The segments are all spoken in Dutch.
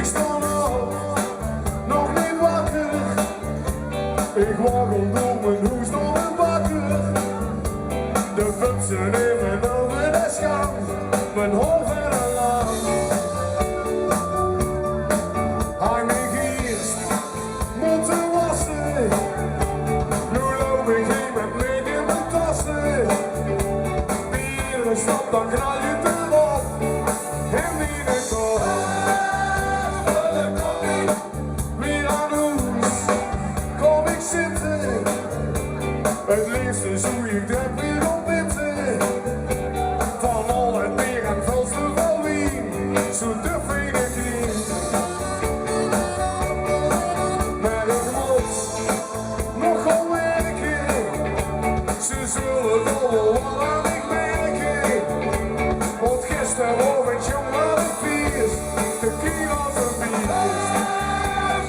Ik stond op, nog niet wakker. Ik waggel door mijn hoes door een bakker. De putsen in mijn ogen, de scham, mijn hoofd en een lang. Hij me eerst moeten wassen. Nu loop ik hier met leeg in mijn tassen. Bier is stap, dan knal je erop. En wie de kop. Weer aan hoes, kom ik zitten. Het liefste zoe ik denk weer op witte. Van al het bier en velsten van wien, zo durf ik het niet. Maar ik moet nog gaan werken. Ze zullen wel wat aan ik merken. Want gisteren hoor ik jongen de vies, de kilo's en bier.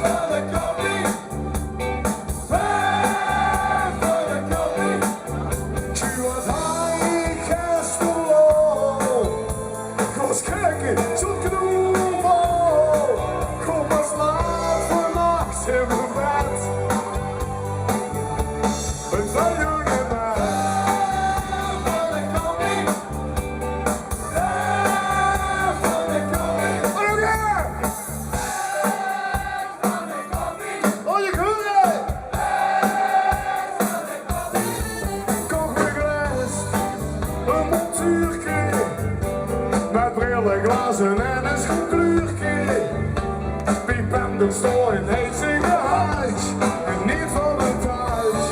Van de koppie, van de koppie. Je was hij gestolen. Kom eens kijken, zo'n knoepel. Kom eens laat vannacht in mijn bed. Een zuilige man. Van de koppie, van de koppie. Oh ja! Van de koppie. Oh je goeie! Kook me gerust, een montuurtje. Met brillen, glazen en een schoenkleurtje. Piep en de stoel in heet sigaret. En niet van de thuis.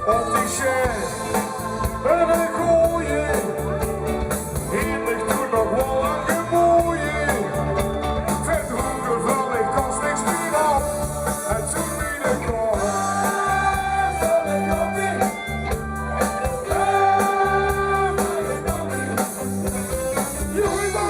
Op die shit en een gooien. Hier ligt toen nog wel een gemooien. Verdroegen van ik kost niks meer op. En toen binnenkwam. Van de koppie. Jullie wat?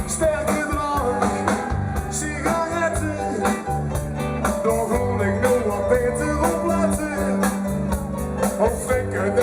Sterke drank, sigaretten. Dan kon ik nog wat beter opletten. Of ik het